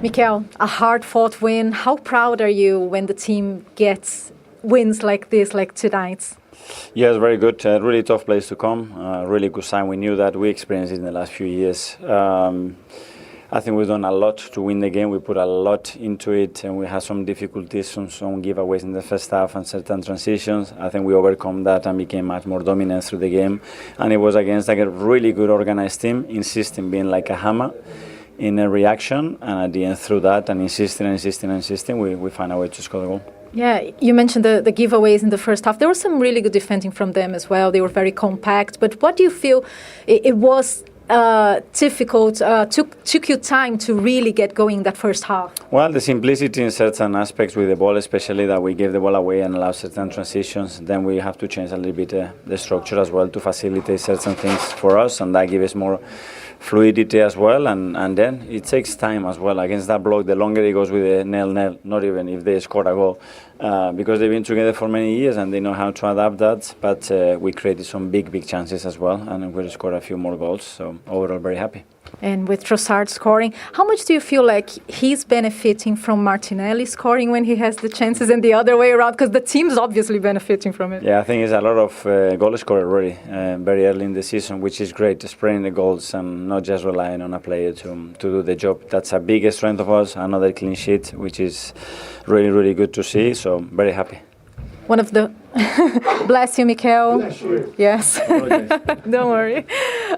Mikel, a hard-fought win. How proud are you when the team gets wins like this, like tonight? Yes, very good. Really tough place to come. Really good sign. We knew that. We experienced it in the last few years. I think we've done a lot to win the game. We put a lot into it, and we had some difficulties, some giveaways in the first half and certain transitions. I think we overcome that and became much more dominant through the game. And it was against like a really good organized team, insisting, being like a hammer in a reaction. And at the end, through that and insisting, we find a way to score the goal. Yeah, you mentioned the giveaways in the first half. There was some really good defending from them as well. They were very compact. But what do you feel it was difficult, took you time to really get going that first half? Well, the simplicity in certain aspects with the ball, especially that we gave the ball away and allow certain transitions. Then we have to change a little bit the structure as well to facilitate certain things for us, and that gives us more fluidity as well, and then it takes time as well against that block. The longer it goes with the nil-nil, not even if they score a goal, because they've been together for many years and they know how to adapt that. But we created some big chances as well, and we scored a few more goals. So overall, very happy. And with Trossard scoring, how much do you feel like he's benefiting from Martinelli scoring when he has the chances and the other way around? Because the team's obviously benefiting from it. Yeah, I think it's a lot of goal scorer already very early in the season, which is great, spreading the goals and not just relying on a player to do the job. That's a big strength of us, another clean sheet, which is really good to see, so very happy. One of the bless you, Mikel. Bless you. Yes, don't worry.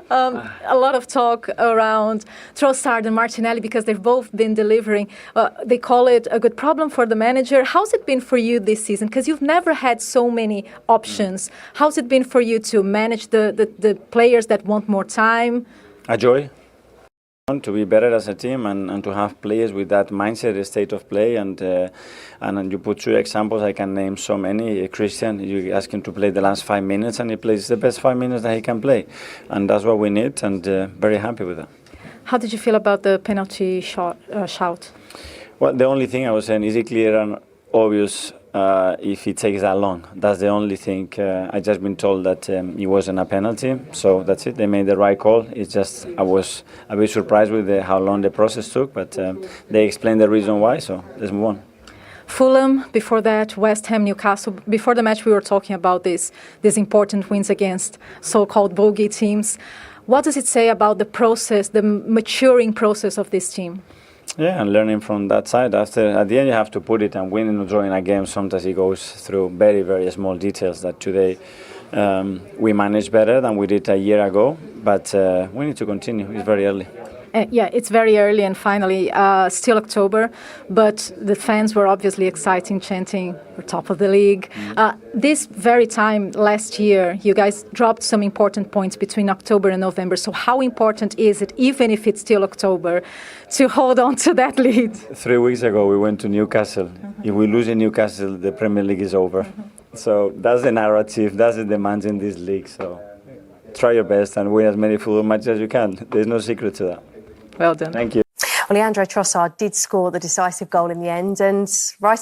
A lot of talk around Trossard and Martinelli because they've both been delivering. They call it a good problem for the manager. How's it been for you this season? Because you've never had so many options. How's it been for you to manage the players that want more time? A joy. To be better as a team and to have players with that mindset, the state of play, and you put two examples. I can name so many. Christian, you ask him to play the last 5 minutes, and he plays the best 5 minutes that he can play, and that's what we need. And very happy with that. How did you feel about the penalty shout? Well, the only thing I was saying, is it clear and obvious if it takes that long? That's the only thing. I just been told that it wasn't a penalty, so that's it. They made the right call. It's just I was a bit surprised with how long the process took, but they explained the reason why. So let's move on. Fulham, before that, West Ham, Newcastle. Before the match, we were talking about these important wins against so-called bogey teams. What does it say about the process, the maturing process of this team? Yeah, and learning from that side. At the end, you have to put it, and winning or drawing a game, sometimes it goes through very small details that today we managed better than we did a year ago, but we need to continue. It's very early. Yeah, it's very early, and finally, still October, but the fans were obviously exciting, chanting, we're top of the league. This very time last year, you guys dropped some important points between October and November, so how important is it, even if it's still October, to hold on to that lead? 3 weeks ago, we went to Newcastle. If we lose in Newcastle, the Premier League is over. So that's the narrative, that's the demand in this league, so try your best and win as many football matches as you can. There's no secret to that. Well done. Thank you. Well, Leandro Trossard did score the decisive goal in the end, and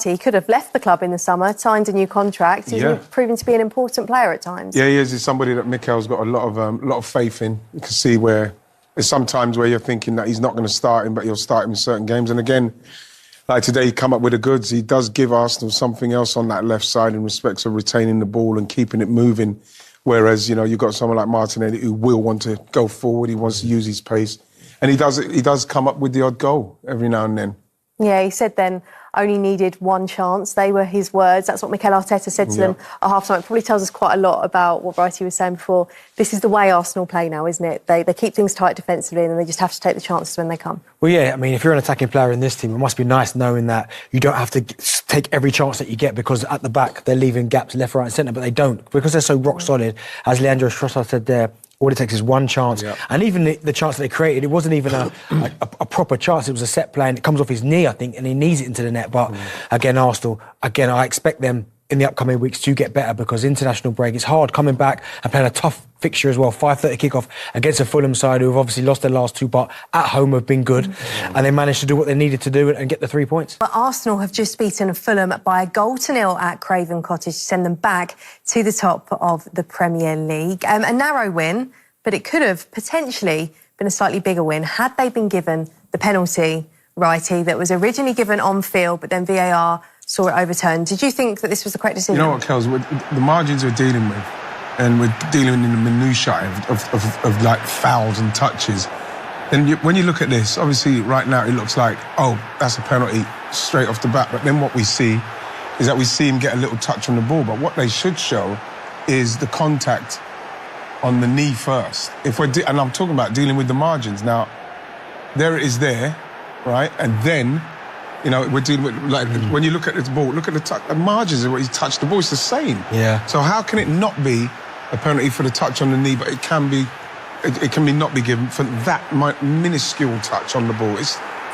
he could have left the club in the summer, signed a new contract. He's proven to be an important player at times. Yeah, he is. He's somebody that Mikel's got a lot of faith in. You can see where there's sometimes where you're thinking that he's not going to start him, but he'll start him in certain games. And again, like today, he come up with the goods. He does give Arsenal something else on that left side in respects of retaining the ball and keeping it moving. Whereas, you've got someone like Martinelli who will want to go forward. He wants to use his pace. And he does come up with the odd goal every now and then. Yeah, he said then only needed one chance. They were his words. That's what Mikel Arteta said to them at half-time. It probably tells us quite a lot about what Brighty was saying before. This is the way Arsenal play now, isn't it? They keep things tight defensively, and then they just have to take the chances when they come. Well, yeah, I mean, if you're an attacking player in this team, it must be nice knowing that you don't have to take every chance that you get, because at the back, they're leaving gaps left, right and centre, but they don't. Because they're so rock solid, as Leandro Trossard said there, all it takes is one chance. And even the chance that they created, it wasn't even a proper chance. It was a set play, and it comes off his knee, I think, and he knees it into the net. But again, Arsenal, I expect them in the upcoming weeks to get better, because international break, it's hard coming back and playing a tough fixture as well. 5:30 kickoff against a Fulham side who have obviously lost their last two, but at home have been good, and they managed to do what they needed to do and get the 3 points. But Arsenal have just beaten Fulham by 1-0 at Craven Cottage to send them back to the top of the Premier League. A narrow win, but it could have potentially been a slightly bigger win had they been given the penalty Righty, that was originally given on field, but then VAR saw it overturned. Did you think that this was the correct decision? You know what, Kels, with the margins we're dealing with, and we're dealing in the minutiae of like fouls and touches, then when you look at this, obviously right now it looks like, oh, that's a penalty straight off the bat. But then what we see is that we see him get a little touch on the ball. But what they should show is the contact on the knee first. And I'm talking about dealing with the margins. Now, there it is there, right? And then, you know, we're dealing with, like, when you look at this ball, look at the margins of where he touched the ball, it's the same. Yeah. So how can it not be a penalty for the touch on the knee, but it can be not be given for that minuscule touch on the ball?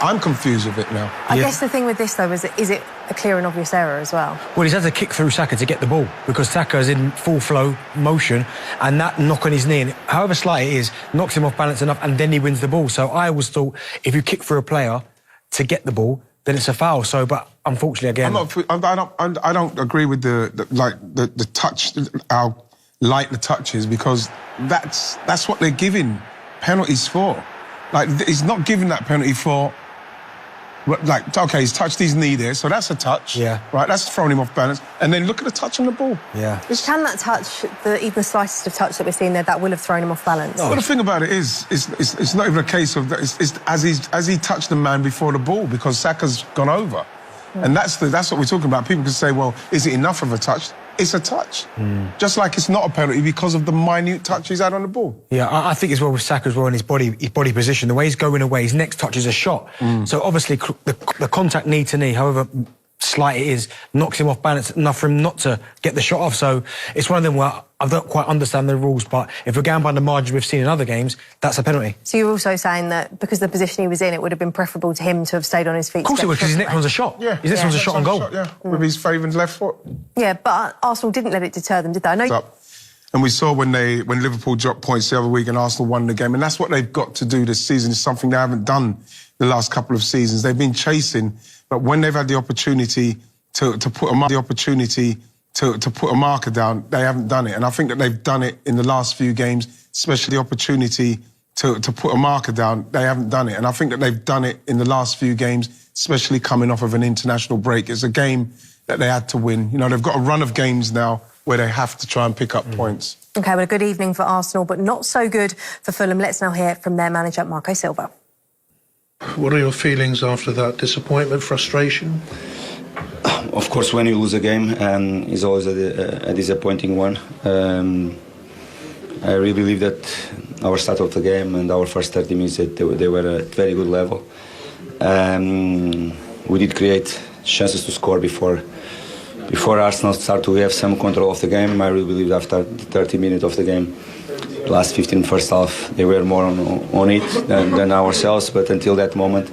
I'm confused with it now. I guess the thing with this, though, is it a clear and obvious error as well? Well, he's had to kick through Saka to get the ball because Saka's in full flow motion, and that knock on his knee, and however slight it is, knocks him off balance enough, and then he wins the ball. So I always thought if you kick through a player to get the ball, then it's a foul. So, but unfortunately, again, I don't agree with the touch, how light the touch is, because that's what they're giving penalties for. Like, he's not giving that penalty for. Like, okay, he's touched his knee there, so that's a touch. Yeah. Right, that's thrown him off balance. And then look at the touch on the ball. Yeah. Can that touch, even the slightest of touch that we're seeing there, that will have thrown him off balance? Well, the thing about it is, it's not even a case of that. It's as he touched the man before the ball, because Saka's gone over. And that's what we're talking about. People can say, well, is it enough of a touch? It's a touch. Just like it's not a penalty because of the minute touch he's had on the ball. Yeah, I think as well with Saka as well in his body position, the way he's going away, his next touch is a shot. So obviously the contact knee to knee, however slight it is, knocks him off balance enough for him not to get the shot off. So it's one of them where I don't quite understand the rules, but if we're going by the margin we've seen in other games, that's a penalty. So you're also saying that because the position he was in, it would have been preferable to him to have stayed on his feet? Of course it would, because his next one's a shot. Yeah. His next one's a shot on goal. With his favoured left foot. Yeah, but Arsenal didn't let it deter them, did they? I know. And we saw when Liverpool dropped points the other week and Arsenal won the game, and that's what they've got to do this season. It's something they haven't done the last couple of seasons. They've been chasing, but when they've had the opportunity to put a marker down, they haven't done it. And I think that they've done it in the last few games, especially the opportunity to put a marker down. They haven't done it. And I think that they've done it in the last few games, especially coming off of an international break. It's a game that they had to win. You know, they've got a run of games now where they have to try and pick up points. OK, well, a good evening for Arsenal, but not so good for Fulham. Let's now hear from their manager, Marco Silva. What are your feelings after that? Disappointment, frustration? Of course, when you lose a game, it's always a disappointing one. I really believe that our start of the game and our first 30 minutes, they were at very good level. We did create chances to score before Arsenal start to have some control of the game. I really believe after the 30 minutes of the game, last 15 first half, they were more on it than ourselves. But until that moment,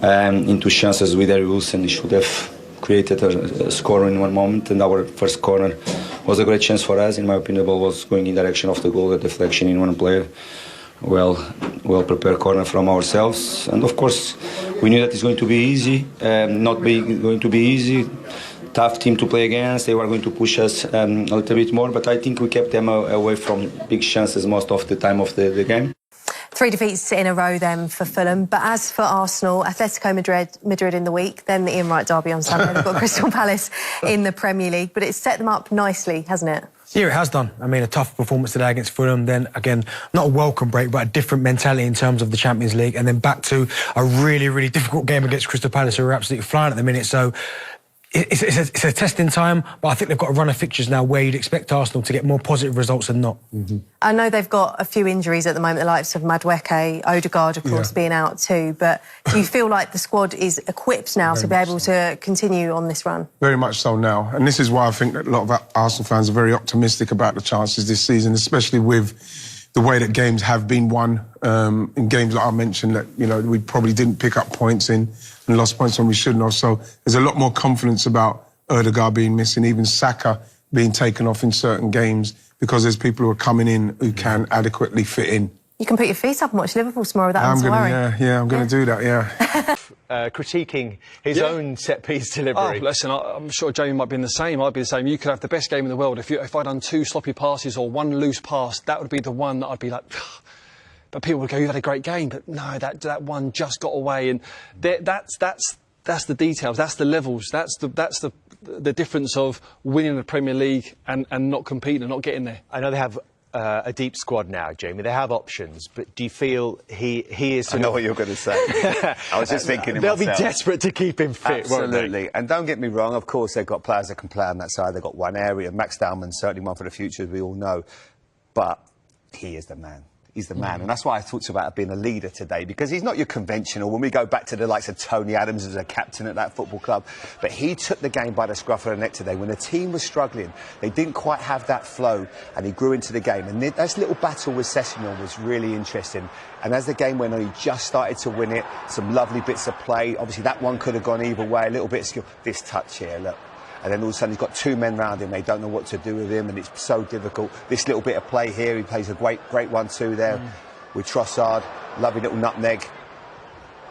into chances with Harry Wilson, he should have created a score in one moment, and our first corner was a great chance for us. In my opinion, the ball was going in direction of the goal, a deflection in one player. Well prepared corner from ourselves, and of course we knew that it's going to be easy, going to be easy. Tough team to play against. They were going to push us a little bit more, but I think we kept them away from big chances most of the time of the game. 3 defeats in a row then for Fulham. But as for Arsenal, Atletico Madrid in the week, then the Ian Wright derby on Saturday. They've got Crystal Palace in the Premier League, but it's set them up nicely, hasn't it? Yeah, it has done. I mean, a tough performance today against Fulham. Then, again, not a welcome break, but a different mentality in terms of the Champions League. And then back to a really, really difficult game against Crystal Palace, who are absolutely flying at the minute. So it's a testing time, but I think they've got a run of fixtures now where you'd expect Arsenal to get more positive results than not. I know they've got a few injuries at the moment, the likes of Madueke, Odegaard, of course, being out too. But do you feel like the squad is equipped now to be able to continue on this run? Very much so now. And this is why I think that a lot of Arsenal fans are very optimistic about the chances this season, especially with the way that games have been won. In games like I mentioned that, you know, we probably didn't pick up points in and lost points when we shouldn't have. So there's a lot more confidence about Odegaard being missing, even Saka being taken off in certain games, because there's people who are coming in who can adequately fit in. You can put your feet up and watch Liverpool tomorrow without having to worry. I'm going to do that, yeah. Critiquing his own set-piece delivery. Oh, listen, I'm sure Jamie might be in the same. I'd be the same. You could have the best game in the world. If I'd done 2 sloppy passes or 1 loose pass, that would be the one that I'd be like, but people would go, "You've had a great game," but no, that one just got away, and that's the details, that's the levels, that's the difference of winning the Premier League and not competing and not getting there. I know they have a deep squad now, Jamie. They have options, but do you feel he is... I know what you're going to say. I was just thinking They'll myself. be desperate to keep him fit, won't they? Absolutely. And don't get me wrong, of course, they've got players that can play on that side. They've got one area. Max Dowman's certainly one for the future, as we all know. But he is the man. He's the man. And that's why I thought about being a leader today, because he's not your conventional. When we go back to the likes of Tony Adams as a captain at that football club, but he took the game by the scruff of the neck today. When the team was struggling, they didn't quite have that flow, and he grew into the game. And this little battle with Sessegnon was really interesting. And as the game went on, he just started to win it. Some lovely bits of play. Obviously, that one could have gone either way. A little bit of skill. This touch here, look. And then all of a sudden he's got two men round him. They don't know what to do with him, and it's so difficult. This little bit of play here, he plays a great 1-2 there with Trossard. Lovely little nutmeg.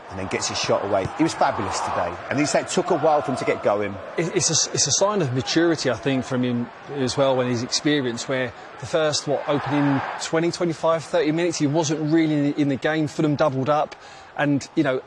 And then gets his shot away. He was fabulous today. And he said it took a while for him to get going. It's a sign of maturity, I think, from him as well, when his experience, where the first, opening 20, 25, 30 minutes, he wasn't really in the game. Fulham doubled up. And, you know,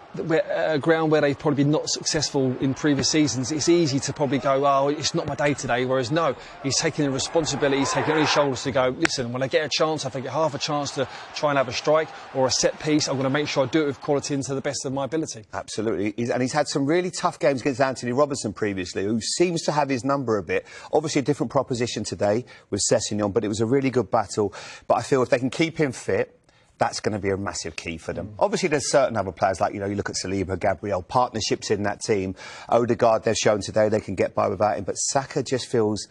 a ground where they've probably been not successful in previous seasons, it's easy to probably go, oh, it's not my day today. Whereas, no, he's taking the responsibility, he's taking it on his shoulders to go, listen, when I get a chance, if I get half a chance to try and have a strike or a set piece, I'm going to make sure I do it with quality and to the best of my ability. Absolutely. And he's had some really tough games against Anthony Robertson previously, who seems to have his number a bit. Obviously, a different proposition today with Sessegnon, but it was a really good battle. But I feel if they can keep him fit, that's going to be a massive key for them. Obviously, there's certain other players, like, you know, you look at Saliba, Gabriel, partnerships in that team. Odegaard, they've shown today they can get by without him. But Saka just feels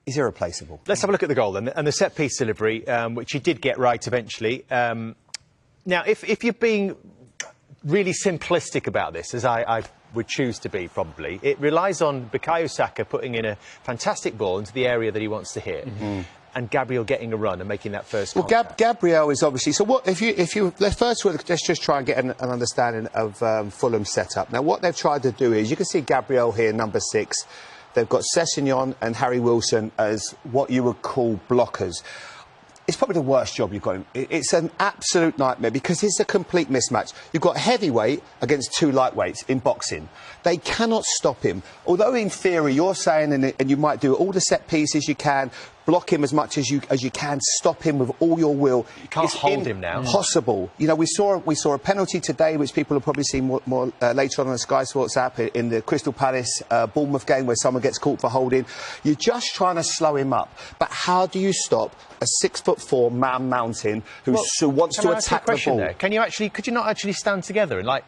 he's irreplaceable. Let's have a look at the goal then, and the set-piece delivery, which he did get right eventually. Now, if you're being really simplistic about this, as I would choose to be, probably, it relies on Bukayo Saka putting in a fantastic ball into the area that he wants to hit. And Gabriel getting a run and making that first contact. Gabriel is obviously... So what, if you let's just try and get an understanding of Fulham's setup. Now, what they've tried to do is, you can see Gabriel here, number 6. They've got Sessegnon and Harry Wilson as what you would call blockers. It's probably the worst job you've got him. It's an absolute nightmare, because it's a complete mismatch. You've got heavyweight against two lightweights in boxing. They cannot stop him. Although in theory you're saying, and you might do all the set pieces you can, block him as much as you can, stop him with all your will. You can't hold him now. Impossible. You know, we saw a penalty today, which people will probably see more later on the Sky Sports app, in the Crystal Palace Bournemouth game, where someone gets caught for holding. You're just trying to slow him up. But how do you stop a 6'4" man mountain who wants to attack the ball? There? Could you not actually stand together and, like,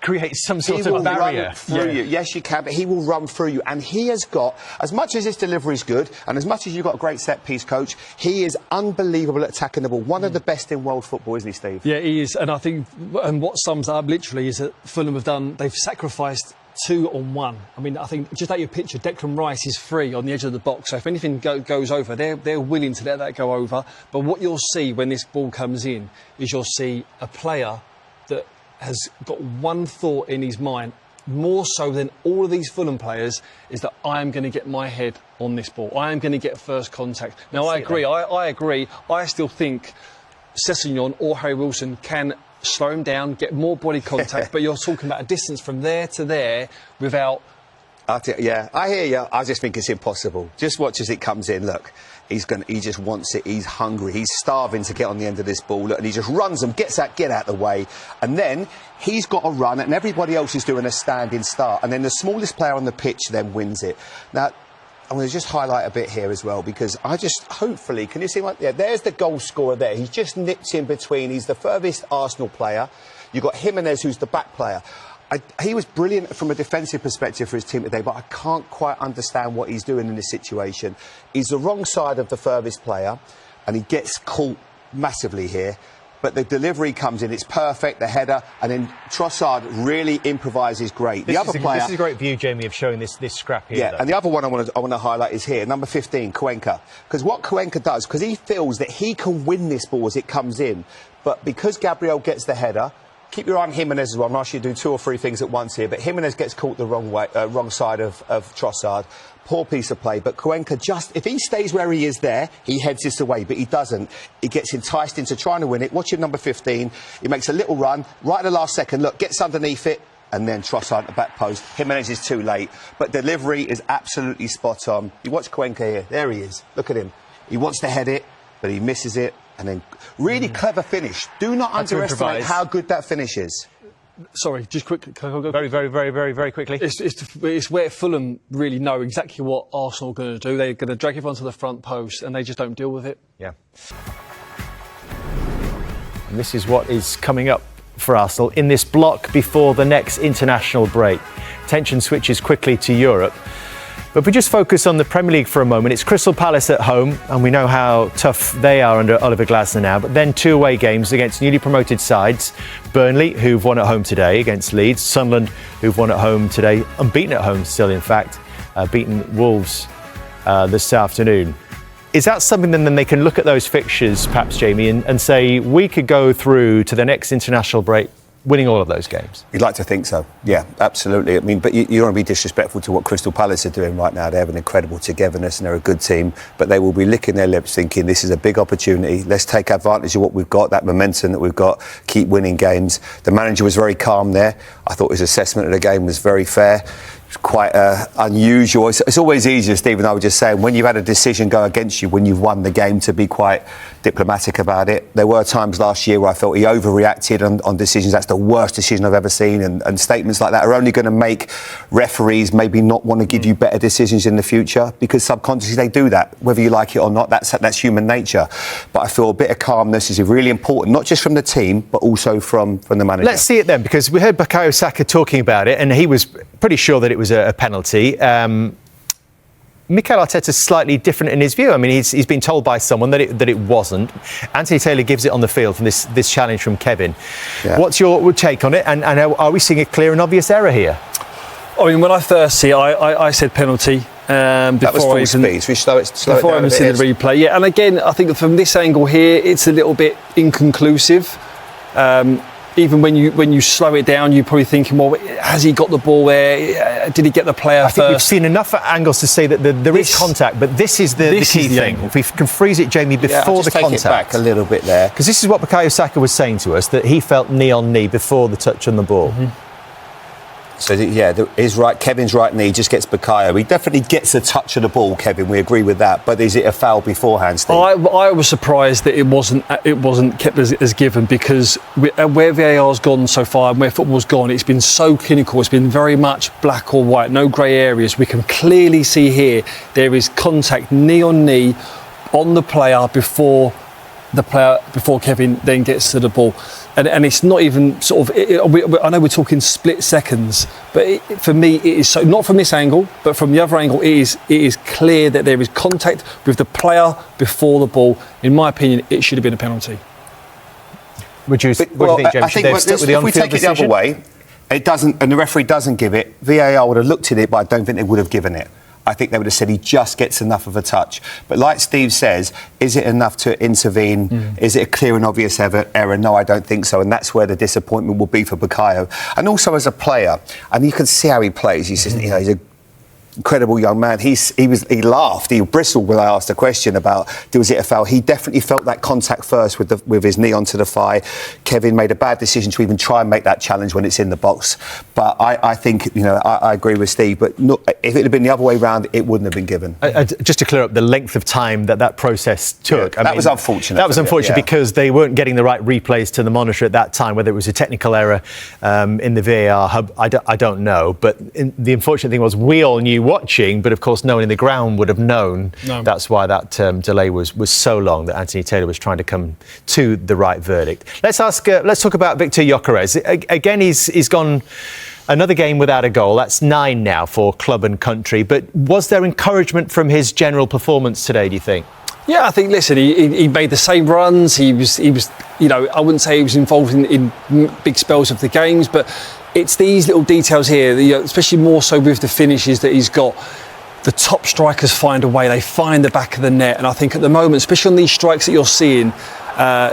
create some sort of barrier? Run through you. Yes, you can, but he will run through you. And he has got, as much as his delivery is good, and as much as you've got a great set-piece coach, he is unbelievable at attacking the ball. One of the best in world football, isn't he, Steve? Yeah, he is. And I think, and what sums up literally is that Fulham have done, they've sacrificed 2 on 1. I mean, I think, just out your picture, Declan Rice is free on the edge of the box. So if anything goes over, they're willing to let that go over. But what you'll see when this ball comes in is you'll see a player that has got one thought in his mind, more so than all of these Fulham players, is that I am going to get my head on this ball. I am going to get first contact. Now, I agree. I agree. I still think Sessegnon or Harry Wilson can slow him down, get more body contact, but you're talking about a distance from there to there without... Yeah, I hear you. I just think it's impossible. Just watch as it comes in. Look, he just wants it. He's hungry. He's starving to get on the end of this ball. Look, and he just runs and get out of the way. And then he's got a run, and everybody else is doing a standing start. And then the smallest player on the pitch then wins it. Now, I'm going to just highlight a bit here as well, because hopefully, can you see what? Yeah, there's the goal scorer there. He's just nipped in between. He's the furthest Arsenal player. You've got Jimenez, who's the back player. He was brilliant from a defensive perspective for his team today, but I can't quite understand what he's doing in this situation. He's the wrong side of the furthest player, and he gets caught massively here. But the delivery comes in, it's perfect, the header, and then Trossard really improvises great. This is a great view, Jamie, of showing this scrap here. Yeah, and the other one I want to highlight is here, number 15, Cuenca. Because what Cuenca does, because he feels that he can win this ball as it comes in, but because Gabriel gets the header, keep your eye on Jimenez as well. I'm not sure you do 2 or 3 things at once here, but Jimenez gets caught the wrong side of Trossard. Poor piece of play, but Cuenca if he stays where he is there, he heads this away, but he doesn't. He gets enticed into trying to win it. Watch your number 15. He makes a little run right at the last second. Look, gets underneath it, and then Trossard at the back post. Jimenez is too late, but delivery is absolutely spot on. You watch Cuenca here. There he is. Look at him. He wants to head it, but he misses it, and then really clever finish. Do not underestimate how good that finish is. Sorry, just quickly. Can I go? Very quickly. It's where Fulham really know exactly what Arsenal are going to do. They're going to drag everyone to the front post, and they just don't deal with it. Yeah. And this is what is coming up for Arsenal in this block before the next international break. Attention switches quickly to Europe. But if we just focus on the Premier League for a moment, it's Crystal Palace at home, and we know how tough they are under Oliver Glasner now. But then 2 away games against newly promoted sides. Burnley, who've won at home today against Leeds. Sunderland, who've won at home today, unbeaten at home still, in fact, beaten Wolves this afternoon. Is that something then they can look at those fixtures, perhaps, Jamie, and say, we could go through to the next international break winning all of those games? You'd like to think so. Yeah, absolutely. I mean, but you don't want to be disrespectful to what Crystal Palace are doing right now. They have an incredible togetherness and they're a good team, but they will be licking their lips thinking this is a big opportunity. Let's take advantage of what we've got, that momentum that we've got, keep winning games. The manager was very calm there. I thought his assessment of the game was very fair. It's quite unusual. It's always easier, Stephen, I was just saying, when you've had a decision go against you, when you've won the game, to be quite diplomatic about it. There were times last year where I felt he overreacted on decisions. That's the worst decision I've ever seen, and statements like that are only going to make referees maybe not want to give you better decisions in the future, because subconsciously they do that, whether you like it or not. That's human nature. But I feel a bit of calmness is really important, not just from the team, but also from the manager. Let's see it then, because we heard Bukayo Saka talking about it, and he was pretty sure that it was a penalty. Mikel Arteta's slightly different in his view. I mean, he's been told by someone that it wasn't. Anthony Taylor gives it on the field from this challenge from Kevin. Yeah. What's your take on it? And are we seeing a clear and obvious error here? I mean, when I first see it, I said penalty. That was full speed. We slow it before I even see the replay. Yeah, and again, I think from this angle here, it's a little bit inconclusive. Even when you slow it down, you're probably thinking, well, has he got the ball there? Did he get the player first? I think we've seen enough angles to say that there is contact, but this is the key thing. If we can freeze it, Jamie, before the contact. Take it back a little bit there. Because this is what Bukayo Saka was saying to us, that he felt knee on knee before the touch on the ball. Mm-hmm. So, yeah, he's right. Kevin's right knee just gets Bukayo. He definitely gets a touch of the ball, Kevin. We agree with that. But is it a foul beforehand, Steve? I was surprised that it wasn't kept as given, because where VAR's gone so far and where football's gone, it's been so clinical. It's been very much black or white, no grey areas. We can clearly see here there is contact knee on knee on the player before Kevin then gets to the ball. And it's not even sort of... I know we're talking split seconds, but for me, it is so... Not from this angle, but from the other angle, it is clear that there is contact with the player before the ball. In my opinion, it should have been a penalty. What do you think, James? I think if we take it the other way, it doesn't, and the referee doesn't give it, VAR would have looked at it, but I don't think they would have given it. I think they would have said he just gets enough of a touch. But like Steve says, is it enough to intervene? Is it a clear and obvious error? No, I don't think so. And that's where the disappointment will be for Bukayo. And also as a player, and you can see how he plays. He's a incredible young man. He laughed, he bristled when I asked a question about was it a foul. He definitely felt that contact first with his knee onto the thigh. Kevin made a bad decision to even try and make that challenge when it's in the box. But I think, I agree with Steve, but if it had been the other way round, it wouldn't have been given. Just to clear up the length of time that process took. Yeah, that was unfortunate. That was unfortunate because they weren't getting the right replays to the monitor at that time. Whether it was a technical error in the VAR hub, I don't know. But the unfortunate thing was we all knew watching, but of course no one in the ground would have known. No. That's why that delay was so long, that Anthony Taylor was trying to come to the right verdict. Let's talk about Victor Gyökeres. Again, he's gone another game without a goal. That's 9 now for club and country. But was there encouragement from his general performance today, do you think? Yeah, I think, listen, he made the same runs. He was, I wouldn't say he was involved in big spells of the games, but it's these little details here, especially more so with the finishes that he's got. The top strikers find a way. They find the back of the net. And I think at the moment, especially on these strikes that you're seeing,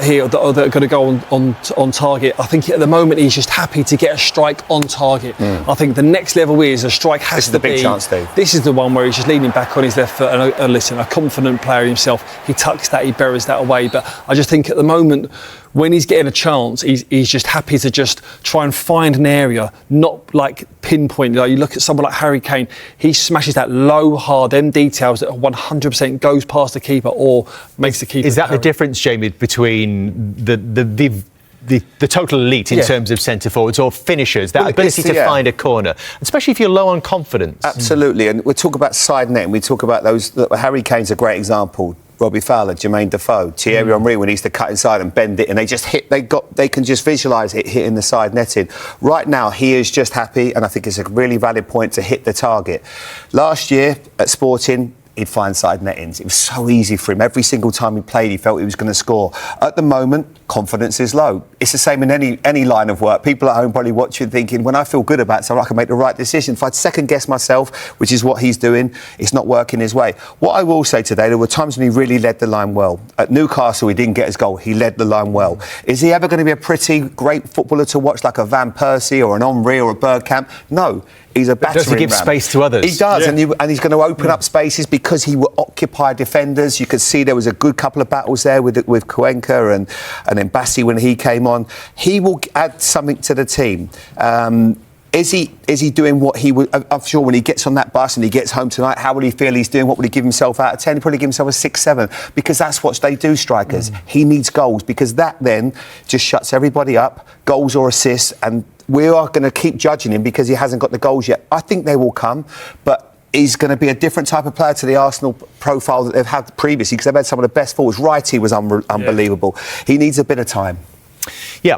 here that are going to go on target. I think at the moment he's just happy to get a strike on target. I think the next level is a strike has to be. This is the big chance, Dave. This is the one where he's just leaning back on his left foot and listen, a confident player himself. He tucks that, he buries that away. But I just think at the moment, when he's getting a chance, he's just happy to just try and find an area, not like pinpoint. Like you look at someone like Harry Kane, he smashes that low, hard, them details that 100% goes past the keeper or makes the keeper. Is that the difference, Jamie, between the total elite in terms of centre forwards or finishers, that ability to find a corner, especially if you're low on confidence? Absolutely, and we talk about side netting, we talk about those. Harry Kane's a great example. Robbie Fowler, Jermaine Defoe, Thierry Henry, when he used to cut inside and bend it, and they just hit. They can just visualise it hitting the side netting. Right now, he is just happy, and I think it's a really valid point to hit the target. Last year at Sporting, he'd find side nettings. It was so easy for him. Every single time he played, he felt he was going to score. At the moment, confidence is low. It's the same in any line of work. People at home probably watching thinking, when I feel good about something, I can make the right decision. If I'd second-guess myself, which is what he's doing, it's not working his way. What I will say today, there were times when he really led the line well. At Newcastle, he didn't get his goal. He led the line well. Is he ever going to be a pretty great footballer to watch, like a Van Persie or an Henry or a Bergkamp? No. He's a battering ram. Does he give space to others? He does, and he's going to open up spaces because he will occupy defenders. You could see there was a good couple of battles there with Cuenca and then Bassi when he came on. He will add something to the team. Is he doing what he would? I'm sure when he gets on that bus and he gets home tonight, how will he feel he's doing? What would he give himself out of 10? He'll probably give himself a 6, 7, because that's what they do, strikers. He needs goals, because that then just shuts everybody up, goals or assists, and we are going to keep judging him because he hasn't got the goals yet. I think they will come, but he's going to be a different type of player to the Arsenal profile that they've had previously, because they've had some of the best forwards. Wrighty was unbelievable. He needs a bit of time. Yeah.